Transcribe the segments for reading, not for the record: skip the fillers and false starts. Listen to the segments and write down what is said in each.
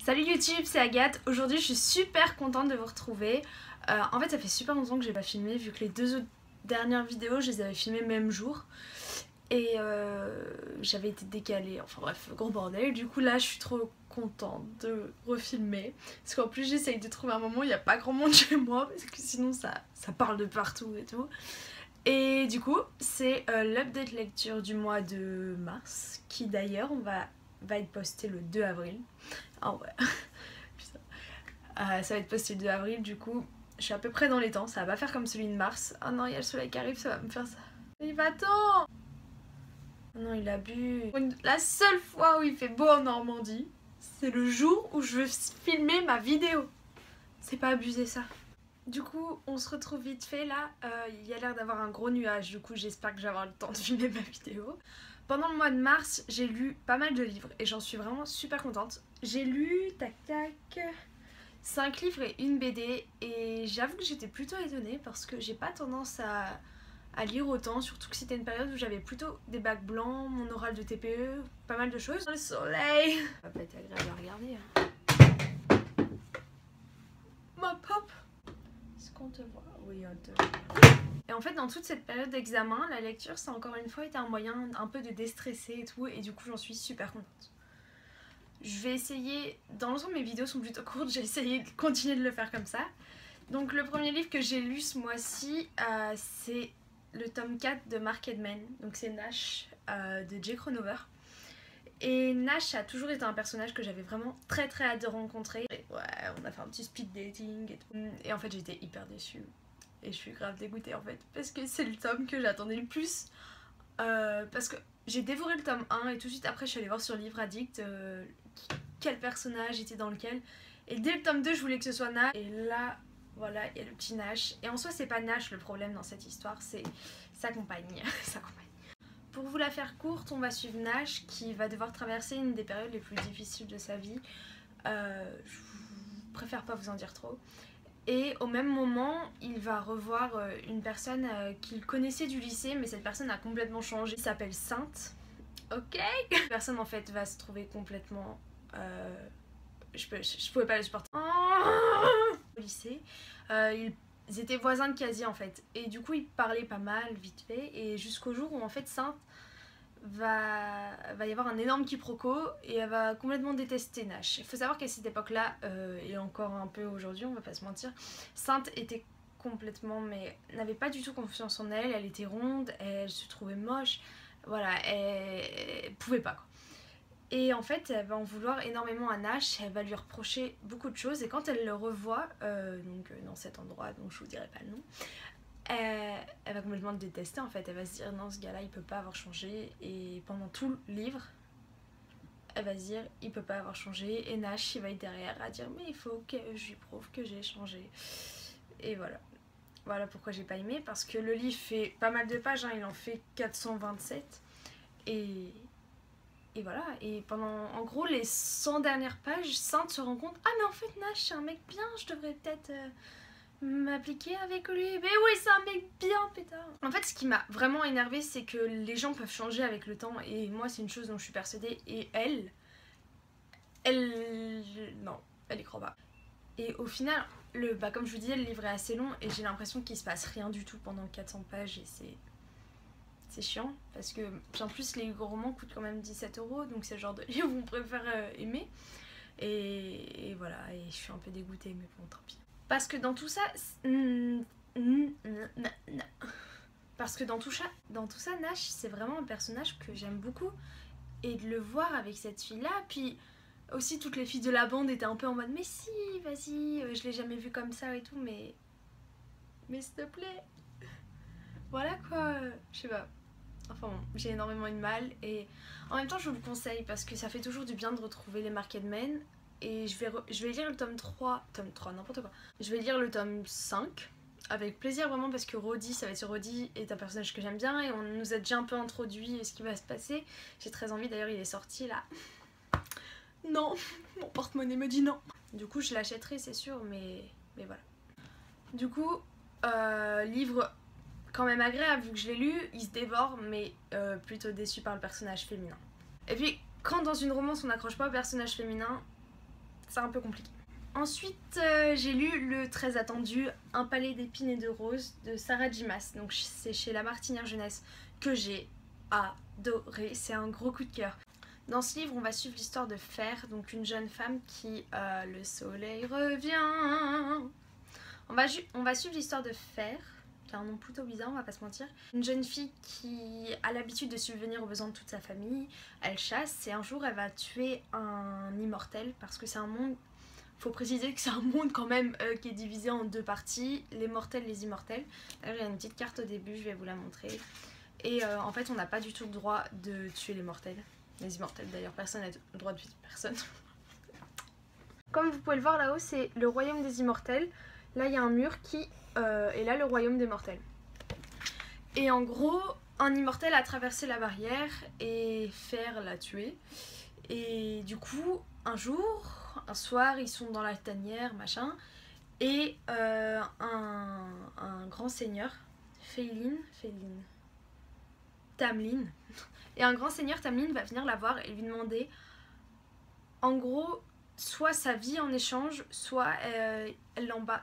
Salut YouTube, c'est Agathe. Aujourd'hui je suis super contente de vous retrouver. En fait ça fait super longtemps que j'ai pas filmé vu que les deux autres dernières vidéos je les avais filmées le même jour. Et j'avais été décalée, enfin bref, gros bordel. Du coup là je suis trop contente de refilmer. Parce qu'en plus j'essaye de trouver un moment où il n'y a pas grand monde chez moi. Parce que sinon ça parle de partout et tout. Et du coup c'est l'update lecture du mois de mars. Qui d'ailleurs va être posté le 2 avril. Ah ouais. Ça va être posté le 2 avril, du coup je suis à peu près dans les temps, ça va pas faire comme celui de mars. Oh non, il y a le soleil qui arrive, ça va me faire ça. Il va-t'en. Oh non, il a bu. La seule fois où il fait beau en Normandie, c'est le jour où je veux filmer ma vidéo. C'est pas abusé ça. Du coup, on se retrouve vite fait là. Il y a l'air d'avoir un gros nuage, du coup j'espère que je vais avoir le temps de filmer ma vidéo. Pendant le mois de mars, j'ai lu pas mal de livres et j'en suis vraiment super contente. J'ai lu, tac tac, 5 livres et une BD et j'avoue que j'étais plutôt étonnée parce que j'ai pas tendance à lire autant, surtout que c'était une période où j'avais plutôt des bacs blancs, mon oral de TPE, pas mal de choses. Le soleil, ça va pas être agréable à regarder. Hein. Ma pop, est-ce qu'on te voit? Oui, on te voit. Et en fait dans toute cette période d'examen, la lecture ça a encore une fois été un moyen un peu de déstresser et tout, et du coup j'en suis super contente. Je vais essayer, dans l'ensemble mes vidéos sont plutôt courtes, j'ai essayé de continuer de le faire comme ça. Donc le premier livre que j'ai lu ce mois-ci, c'est le tome 4 de Mark Edman, donc c'est Nash de Jake Ronover. Et Nash a toujours été un personnage que j'avais vraiment très hâte de rencontrer. Et ouais, on a fait un petit speed dating et tout. Et en fait j'étais hyper déçue. Et je suis grave dégoûtée en fait, parce que c'est le tome que j'attendais le plus. Parce que j'ai dévoré le tome 1 et tout de suite après je suis allée voir sur Livre Addict quel personnage était dans lequel. Et dès le tome 2 je voulais que ce soit Nash. Et là, voilà, il y a le petit Nash. Et en soi c'est pas Nash le problème dans cette histoire, c'est sa compagne. Sa compagne. Pour vous la faire courte, on va suivre Nash qui va devoir traverser une des périodes les plus difficiles de sa vie. Je préfère pas vous en dire trop. Et au même moment, il va revoir une personne qu'il connaissait du lycée, mais cette personne a complètement changé. Il s'appelle Sainte. Ok. Cette personne en fait va se trouver complètement... je pouvais pas le supporter. Au lycée, ils étaient voisins de casier en fait. Et du coup, ils parlaient pas mal, vite fait. Et jusqu'au jour où en fait Sainte va y avoir un énorme quiproquo et elle va complètement détester Nash. Il faut savoir qu'à cette époque-là, et encore un peu aujourd'hui, on va pas se mentir, Sainte était complètement, mais n'avait pas du tout confiance en elle, elle était ronde, elle se trouvait moche, voilà, elle pouvait pas quoi. Et en fait, elle va en vouloir énormément à Nash, elle va lui reprocher beaucoup de choses, et quand elle le revoit, dans cet endroit dont je vous dirai pas le nom, elle va complètement le détester en fait, elle va se dire non ce gars là il peut pas avoir changé, et pendant tout le livre elle va se dire il peut pas avoir changé, et Nash il va être derrière à dire mais il faut que je lui prouve que j'ai changé. Et voilà pourquoi j'ai pas aimé, parce que le livre fait pas mal de pages, hein, il en fait 427 et voilà, et pendant en gros les 100 dernières pages, Sainte se rend compte ah mais en fait Nash c'est un mec bien, je devrais peut-être m'appliquer avec lui. Mais oui, c'est un mec bien pétard. En fait, ce qui m'a vraiment énervée, c'est que les gens peuvent changer avec le temps. Et moi, c'est une chose dont je suis persuadée. Et elle... Non, elle y croit pas. Et au final, comme je vous disais, le livre est assez long. Et j'ai l'impression qu'il se passe rien du tout pendant 400 pages. Et c'est chiant. Parce que, en plus, les romans coûtent quand même 17 €. Donc c'est le genre de livre où on préfère aimer. Et voilà, et je suis un peu dégoûtée. Mais bon, tant pis. Parce que dans tout ça... Parce que dans tout ça, Nash, c'est vraiment un personnage que j'aime beaucoup. Et de le voir avec cette fille-là, puis aussi toutes les filles de la bande étaient un peu en mode mais si, vas-y, je l'ai jamais vu comme ça et tout, mais s'il te plaît. Voilà quoi, je sais pas. Enfin bon, j'ai énormément eu de mal, et en même temps je vous le conseille parce que ça fait toujours du bien de retrouver les Mark Edman. Et je vais lire le tome 3, n'importe quoi. Je vais lire le tome 5 avec plaisir vraiment, parce que Roddy, ça va être Roddy est un personnage que j'aime bien et on nous a déjà un peu introduit ce qui va se passer. J'ai très envie, d'ailleurs il est sorti là. Non, mon porte-monnaie me dit non. Du coup je l'achèterai c'est sûr, mais voilà. Du coup, livre quand même agréable vu que je l'ai lu, il se dévore, mais plutôt déçu par le personnage féminin. Et puis quand dans une romance on n'accroche pas au personnage féminin, c'est un peu compliqué. Ensuite, j'ai lu le très attendu Un palais d'épines et de roses de Sarah J. Maas. Donc c'est chez La Martinière Jeunesse que j'ai adoré. C'est un gros coup de cœur. Dans ce livre, on va suivre l'histoire de Fer, donc une jeune femme qui... le soleil revient. On va suivre l'histoire de Fer, qui a un nom plutôt bizarre, on va pas se mentir. Une jeune fille qui a l'habitude de subvenir aux besoins de toute sa famille. Elle chasse et un jour, elle va tuer un immortel parce que c'est un monde... Faut préciser que c'est un monde quand même qui est divisé en deux parties, les mortels et les immortels. D'ailleurs, il y a une petite carte au début, je vais vous la montrer. Et en fait, on n'a pas du tout le droit de tuer les mortels. Les immortels d'ailleurs, personne n'a le droit de tuer personne. Comme vous pouvez le voir là-haut, c'est le royaume des immortels. Là, il y a un mur qui est là le royaume des mortels. Et en gros, un immortel a traversé la barrière et Fer l'a tué. Et du coup, un soir, ils sont dans la tanière, machin, et un grand seigneur, Tamlin, et un grand seigneur Tamlin va venir la voir et lui demander, en gros, soit sa vie en échange, soit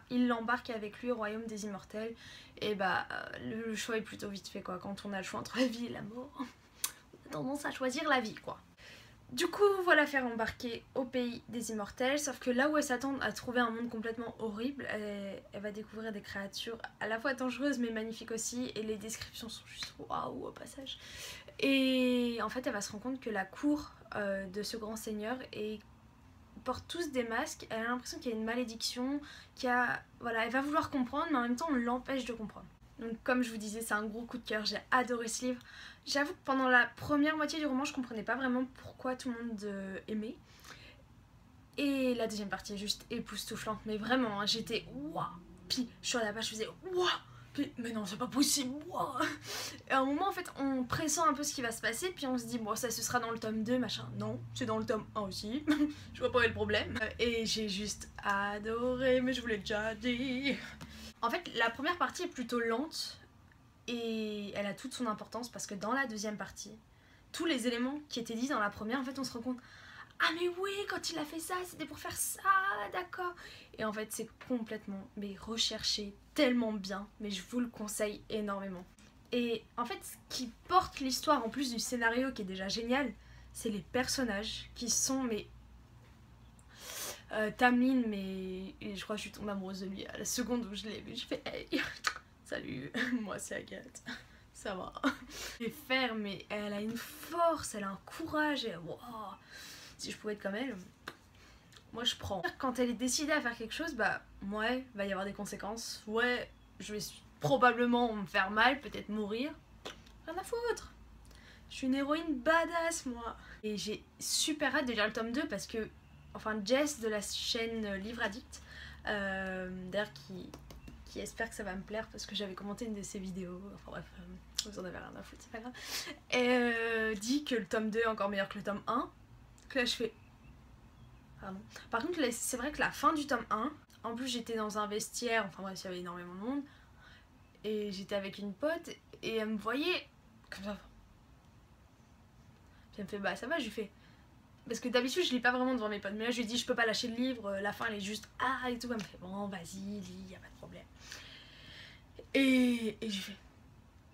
il l'embarque avec lui au royaume des immortels. Et bah, le choix est plutôt vite fait, quoi. Quand on a le choix entre la vie et la mort, on a tendance à choisir la vie, quoi. Du coup, voilà Fer embarquer au pays des immortels, sauf que là où elle s'attend à trouver un monde complètement horrible, elle va découvrir des créatures à la fois dangereuses mais magnifiques aussi, et les descriptions sont juste waouh au passage. Et en fait, elle va se rendre compte que la cour de ce grand seigneur porte tous des masques. Elle a l'impression qu'il y a une malédiction, voilà, elle va vouloir comprendre, mais en même temps on l'empêche de comprendre. Donc comme je vous disais, c'est un gros coup de cœur, j'ai adoré ce livre. J'avoue que pendant la première moitié du roman, je comprenais pas vraiment pourquoi tout le monde aimait. Et la deuxième partie est juste époustouflante, mais vraiment, hein, j'étais waouh. Puis je suis à la page, je faisais waouh. Puis mais non, c'est pas possible, waouh. Et à un moment, en fait, on pressent un peu ce qui va se passer, puis on se dit bon, ça ce sera dans le tome 2, machin. Non, c'est dans le tome 1 aussi. Je vois pas où est le problème. Et j'ai juste adoré, mais je vous l'ai déjà dit. En fait, la première partie est plutôt lente et elle a toute son importance parce que dans la deuxième partie, tous les éléments qui étaient dits dans la première, en fait, on se rend compte « Ah mais oui, quand il a fait ça, c'était pour faire ça, d'accord !» Et en fait, c'est complètement recherché tellement bien, mais je vous le conseille énormément. Et en fait, ce qui porte l'histoire en plus du scénario qui est déjà génial, c'est les personnages qui sont Tamlin, mais je crois que je suis tombée amoureuse de lui à la seconde où je l'ai vu. Je fais hey, salut, moi c'est Agathe, ça va. Elle est ferme, mais elle a une force, elle a un courage, et wow, si je pouvais être comme elle, moi je prends. Quand elle est décidée à faire quelque chose, bah ouais, va y avoir des conséquences, ouais, je vais probablement me faire mal, peut-être mourir, rien à foutre. Je suis une héroïne badass moi. Et j'ai super hâte de lire le tome 2 parce que enfin Jess de la chaîne Livre Addict, d'ailleurs qui espère que ça va me plaire parce que j'avais commenté une de ses vidéos, enfin bref, vous en avez rien à foutre, c'est pas grave, et dit que le tome 2 est encore meilleur que le tome 1, que là je fais pardon. Par contre c'est vrai que la fin du tome 1, en plus j'étais dans un vestiaire, enfin bref il y avait énormément de monde, et j'étais avec une pote et elle me voyait comme ça, puis elle me fait bah ça va, je lui fais parce que d'habitude je lis pas vraiment devant mes potes, mais là je lui ai dit je peux pas lâcher le livre, la fin elle est juste ah et tout, elle me fait bon vas-y lis, y a pas de problème. Et j'ai fait,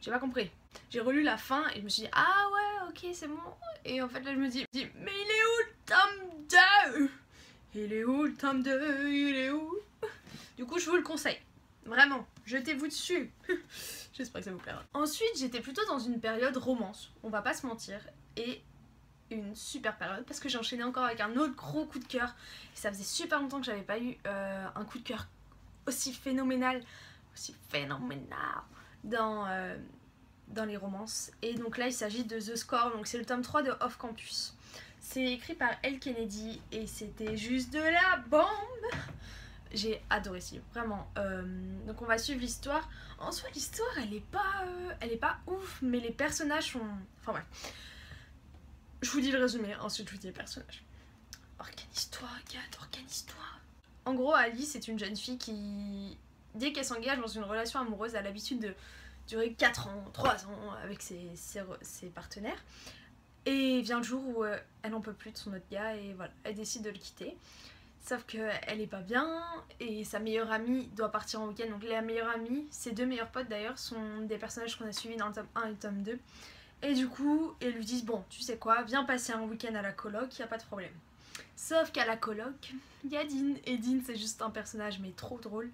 j'ai pas compris. J'ai relu la fin et je me suis dit ah ouais ok c'est bon, et en fait là je me dis mais il est où le tome 2? Il est où le tome 2? Il est où? Du coup je vous le conseille, vraiment, jetez-vous dessus. J'espère que ça vous plaira. Ensuite j'étais plutôt dans une période romance, on va pas se mentir, et une super période parce que j'ai enchaîné encore avec un autre gros coup de cœur et ça faisait super longtemps que j'avais pas eu un coup de cœur aussi phénoménal dans les romances. Et donc là il s'agit de The Score, donc c'est le tome 3 de Off Campus. C'est écrit par Elle Kennedy et c'était juste de la bombe. J'ai adoré ce livre, vraiment. Donc on va suivre l'histoire. En soi l'histoire elle est pas ouf, mais les personnages sont... Enfin bref. Je vous dis le résumé, ensuite je vous dis les personnages. Organise-toi, Agathe, organise-toi. En gros, Alice est une jeune fille qui, dès qu'elle s'engage dans une relation amoureuse, a l'habitude de durer 4 ans, 3 ans avec ses partenaires. Et vient le jour où elle en peut plus de son autre gars et voilà, elle décide de le quitter. Sauf qu'elle est pas bien et sa meilleure amie doit partir en week-end. Donc la meilleure amie, ses deux meilleurs potes d'ailleurs, sont des personnages qu'on a suivis dans le tome 1 et le tome 2. Et du coup, ils lui disent bon, tu sais quoi, viens passer un week-end à la coloc, y a pas de problème. Sauf qu'à la coloc, il y a Dean. Et Dean, c'est juste un personnage mais trop drôle.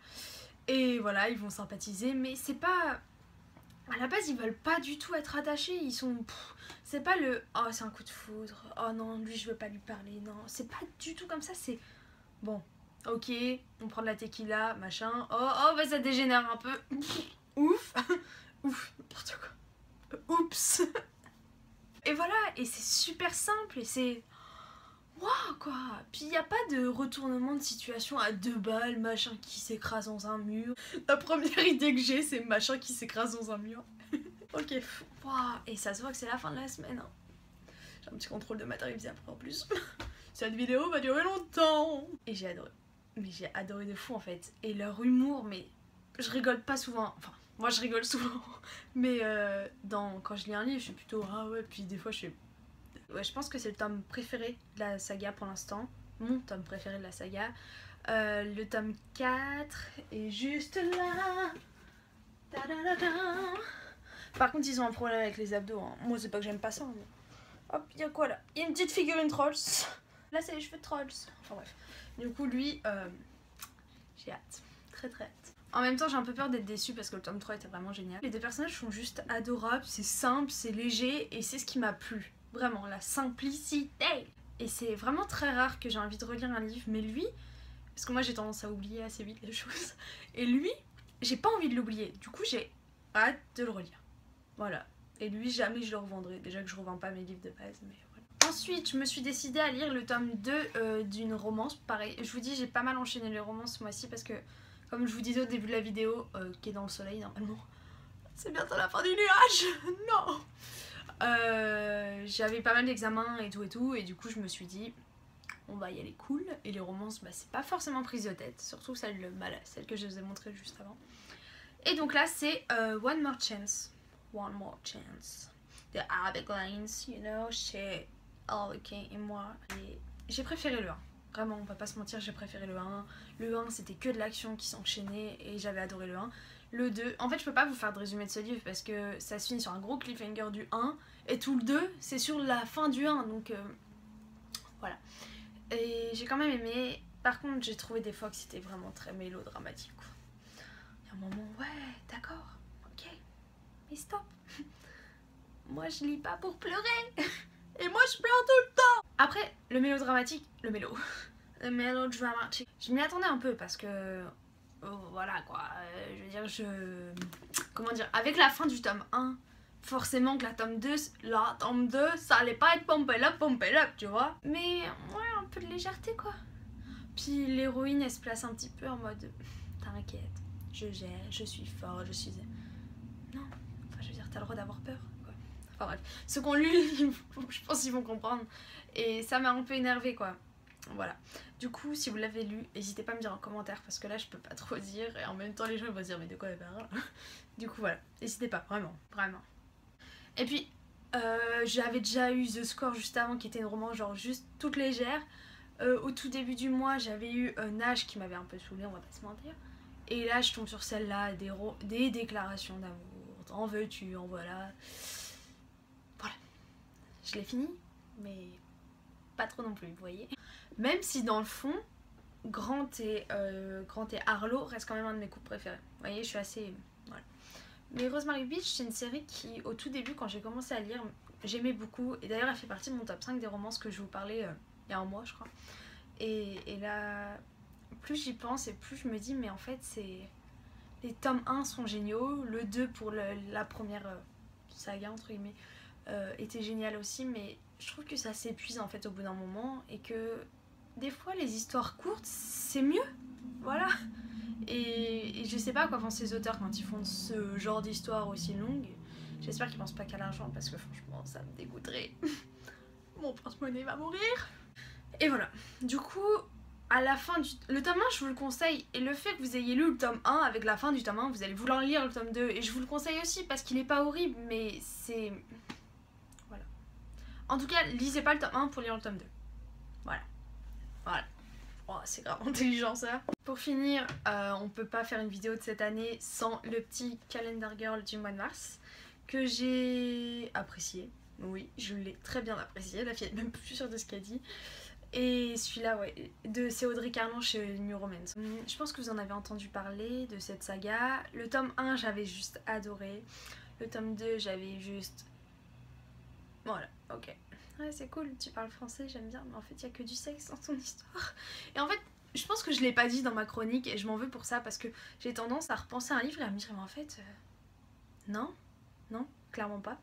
Et voilà, ils vont sympathiser, mais c'est pas... À la base, ils veulent pas du tout être attachés, ils sont... C'est pas le... Oh, c'est un coup de foudre, oh non, lui, je veux pas lui parler, non. C'est pas du tout comme ça, c'est... Bon, ok, on prend de la tequila, machin. Oh, bah ça dégénère un peu. Ouf. Ouf, n'importe quoi. Oups. Et voilà, et c'est super simple, et c'est... Waouh quoi. Puis il y a pas de retournement de situation à 2 balles, machin qui s'écrase dans un mur. La première idée que j'ai, c'est machin qui s'écrase dans un mur. Ok, waouh. Et ça se voit que c'est la fin de la semaine. Hein. J'ai un petit contrôle de matériel après en plus. Cette vidéo va durer longtemps. Et j'ai adoré. Mais j'ai adoré de fou en fait. Et leur humour, mais je rigole pas souvent. Enfin, moi je rigole souvent. Mais quand je lis un livre, je suis plutôt ah ouais. Puis des fois je suis... Ouais, je pense que c'est le tome préféré de la saga pour l'instant. Mon tome préféré de la saga. Le tome 4 est juste là. Par contre, ils ont un problème avec les abdos. Hein. Moi, c'est pas que j'aime pas ça. Mais... Hop, il y a quoi là? Il y a une petite figurine Trolls. Là, c'est les cheveux de Trolls. Enfin bref. Du coup, lui, j'ai hâte. Très très hâte. En même temps, j'ai un peu peur d'être déçue parce que le tome 3 était vraiment génial. Les deux personnages sont juste adorables. C'est simple, c'est léger et c'est ce qui m'a plu. Vraiment, la simplicité. Et c'est vraiment très rare que j'ai envie de relire un livre, mais lui, parce que moi j'ai tendance à oublier assez vite les choses, et lui, j'ai pas envie de l'oublier. Du coup, j'ai hâte de le relire. Voilà. Et lui, jamais je le revendrai. Déjà que je revends pas mes livres de base, mais voilà. Ensuite, je me suis décidée à lire le tome 2 d'une romance. Pareil, je vous dis, j'ai pas mal enchaîné les romances ce mois-ci parce que, comme je vous disais au début de la vidéo, qui est dans le soleil normalement, c'est bientôt la fin du nuage. Non. J'avais pas mal d'examens et tout, et du coup je me suis dit on va y aller cool. Et les romances, bah, c'est pas forcément prise de tête, surtout celle que je vous ai montrée juste avant. Et donc là c'est One More Chance. One More Chance. The Evergreens, you know, chez Harlequin et moi. Et j'ai préféré le 1. Vraiment, on va pas se mentir, j'ai préféré le 1. Le 1 c'était que de l'action qui s'enchaînait et j'avais adoré le 1. Le 2, en fait je peux pas vous faire de résumé de ce livre parce que ça se finit sur un gros cliffhanger du 1 et tout le 2 c'est sur la fin du 1 donc voilà. Et j'ai quand même aimé, par contre j'ai trouvé des fois que c'était vraiment très mélodramatique quoi. Il y a un moment, ouais d'accord, ok, mais stop. Moi je lis pas pour pleurer et moi je pleure tout le temps. Après le mélodramatique, le mélodramatique, je m'y attendais un peu parce que... Oh, voilà quoi, je veux dire, comment dire, avec la fin du tome 1, forcément que la tome 2, ça allait pas être pump it up, tu vois. Mais ouais, un peu de légèreté quoi. Puis l'héroïne, elle se place un petit peu en mode, t'inquiète, je gère, je suis fort, je suis... Non, enfin je veux dire, t'as le droit d'avoir peur quoi. Enfin bref, ceux qui ont lu, je pense qu'ils vont comprendre. Et ça m'a un peu énervée quoi. Voilà. Du coup, si vous l'avez lu, n'hésitez pas à me dire en commentaire parce que là je peux pas trop dire et en même temps les gens ils vont se dire mais de quoi elle parle. Du coup voilà, n'hésitez pas, vraiment, vraiment. Et puis j'avais déjà eu The Score juste avant qui était une romance genre juste toute légère. Au tout début du mois j'avais eu Nage qui m'avait un peu saoulée, on va pas se mentir. Et là je tombe sur celle-là, des déclarations d'amour, en veux-tu, en voilà. Voilà, je l'ai fini, mais pas trop non plus, vous voyez. Même si dans le fond, Grant et Harlow restent quand même un de mes couples préférés. Vous voyez, je suis assez... Voilà. Mais Rosemary Beach, c'est une série qui, au tout début, quand j'ai commencé à lire, j'aimais beaucoup. Et d'ailleurs, elle fait partie de mon top 5 des romances que je vous parlais il y a un mois, je crois. Et là, plus j'y pense et plus je me dis, mais en fait, c'est... Les tomes 1 sont géniaux. Le 2 pour la première saga, entre guillemets, était génial aussi. Mais je trouve que ça s'épuise en fait au bout d'un moment et que... Des fois, les histoires courtes, c'est mieux. Voilà. Et je sais pas quoi pensent les auteurs quand ils font ce genre d'histoire aussi longue. J'espère qu'ils pensent pas qu'à l'argent parce que franchement, ça me dégoûterait. Mon porte-monnaie va mourir. Et voilà. Du coup, à la fin du... Le tome 1, je vous le conseille. Et le fait que vous ayez lu le tome 1 avec la fin du tome 1, vous allez vouloir lire le tome 2. Et je vous le conseille aussi parce qu'il est pas horrible, mais c'est... Voilà. En tout cas, lisez pas le tome 1 pour lire le tome 2. Voilà. Voilà. Oh, c'est grave intelligent ça. Pour finir, on peut pas faire une vidéo de cette année sans le petit Calendar Girl du mois de mars que j'ai apprécié. Oui, je l'ai très bien apprécié, la fille est même plus sûre de ce qu'elle dit. Et celui-là, ouais, c'est Audrey Carlan chez New Romance. Je pense que vous en avez entendu parler de cette saga. Le tome 1, j'avais juste adoré. Le tome 2, j'avais juste... Voilà, ok. Ouais, c'est cool, tu parles français, j'aime bien, mais en fait, il n'y a que du sexe dans ton histoire. Et en fait, je pense que je l'ai pas dit dans ma chronique et je m'en veux pour ça parce que j'ai tendance à repenser à un livre et à me dire, mais en fait, non, clairement pas.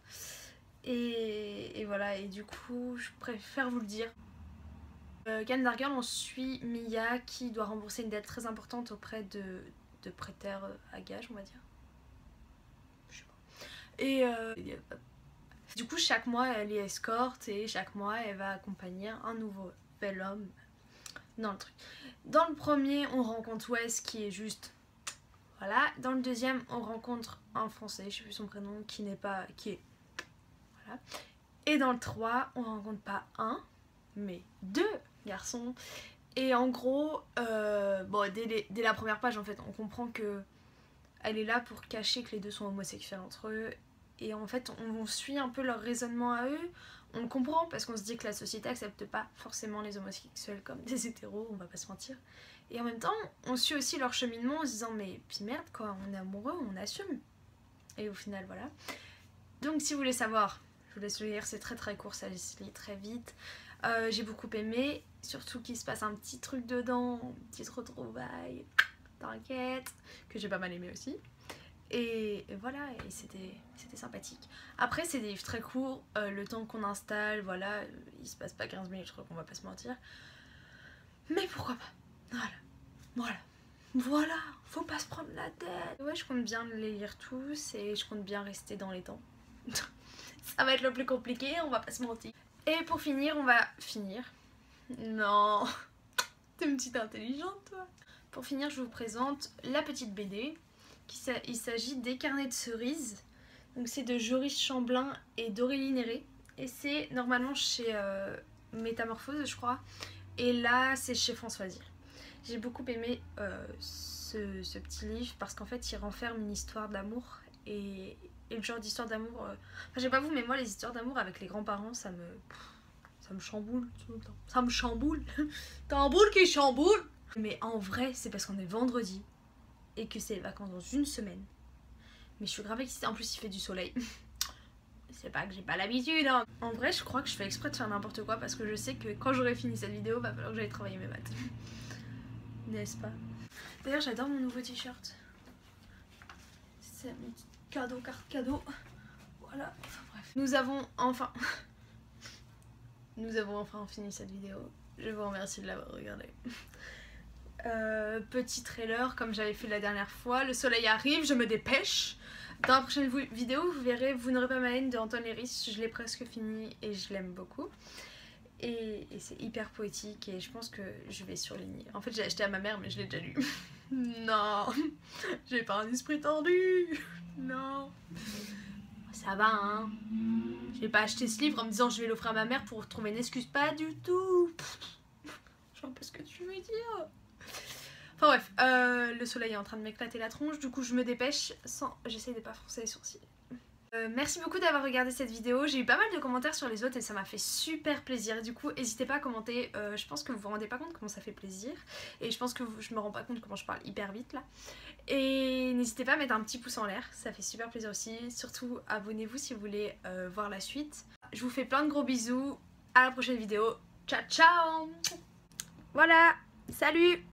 Et voilà, et du coup, je préfère vous le dire. Calendar Girl, on suit Mia qui doit rembourser une dette très importante auprès de prêteurs à gage, on va dire. Je sais pas. Et du coup, chaque mois, elle est escorte et chaque mois, elle va accompagner un nouvel homme dans le truc. Dans le premier, on rencontre Wes qui est juste... Voilà. Dans le deuxième, on rencontre un Français, je sais plus son prénom, qui est... Voilà. Et dans le 3, on rencontre pas un, mais 2 garçons. Et en gros, bon, dès la première page, en fait, on comprend que elle est là pour cacher que les deux sont homosexuels entre eux. Et en fait, on suit un peu leur raisonnement à eux. On le comprend parce qu'on se dit que la société accepte pas forcément les homosexuels comme des hétéros, on va pas se mentir. Et en même temps, on suit aussi leur cheminement en se disant mais puis merde quoi, on est amoureux, on assume. Et au final, voilà. Donc si vous voulez savoir, je vous laisse le lire, c'est très court, ça se lit très vite. J'ai beaucoup aimé, surtout qu'il se passe un petit truc dedans, une petite retrouvaille, t'inquiète, que j'ai pas mal aimé aussi. Et voilà, et c'était sympathique. Après, c'est des livres très courts, le temps qu'on installe, voilà, il se passe pas 15 minutes, je crois qu'on va pas se mentir. Mais pourquoi pas? Voilà, faut pas se prendre la tête. Ouais, je compte bien les lire tous et je compte bien rester dans les temps. Ça va être le plus compliqué, on va pas se mentir. Et pour finir, on va finir. Non, t'es une petite intelligente toi. Pour finir, je vous présente la petite BD. Il s'agit des Carnets de cerises. Donc c'est de Joris Chamblin et d'Aurélie Néré. Et c'est normalement chez Métamorphose, je crois. Et là, c'est chez Françoisile. J'ai beaucoup aimé ce petit livre parce qu'en fait, il renferme une histoire d'amour. Et le genre d'histoire d'amour... Enfin, je sais pas vous, mais moi, les histoires d'amour avec les grands-parents, ça me chamboule tout le temps. Ça me chamboule. T'as un boule qui chamboule. Mais en vrai, c'est parce qu'on est vendredi. Et que c'est les vacances dans une semaine. Mais je suis grave excitée. En plus, il fait du soleil. C'est pas que j'ai pas l'habitude, hein. En vrai, je crois que je fais exprès de faire n'importe quoi parce que je sais que quand j'aurai fini cette vidéo, va falloir que j'aille travailler mes maths. N'est-ce pas? D'ailleurs, j'adore mon nouveau t-shirt. C'est un petit cadeau, carte cadeau. Voilà. Enfin, bref. Nous avons enfin fini cette vidéo. Je vous remercie de l'avoir regardée. Petit trailer comme j'avais fait la dernière fois. Le soleil arrive, je me dépêche. Dans la prochaine vidéo, vous verrez Vous n'aurez pas ma haine de Antoine Léris. Je l'ai presque fini et je l'aime beaucoup. Et c'est hyper poétique et je pense que je vais surligner. En fait, j'ai acheté à ma mère, mais je l'ai déjà lu. Non, j'ai pas un esprit tendu. Non. Ça va, hein. J'ai pas acheté ce livre en me disant je vais l'offrir à ma mère pour trouver une excuse. Pas du tout. Je vois pas ce que tu veux dire. Enfin bref, le soleil est en train de m'éclater la tronche, du coup je me dépêche j'essaie de pas froncer les sourcils. Merci beaucoup d'avoir regardé cette vidéo, j'ai eu pas mal de commentaires sur les autres et ça m'a fait super plaisir. Du coup n'hésitez pas à commenter, je pense que vous vous rendez pas compte comment ça fait plaisir. Et je pense que je me rends pas compte comment je parle hyper vite là. Et n'hésitez pas à mettre un petit pouce en l'air, ça fait super plaisir aussi. Surtout abonnez-vous si vous voulez voir la suite. Je vous fais plein de gros bisous, à la prochaine vidéo, ciao ciao. Voilà, salut.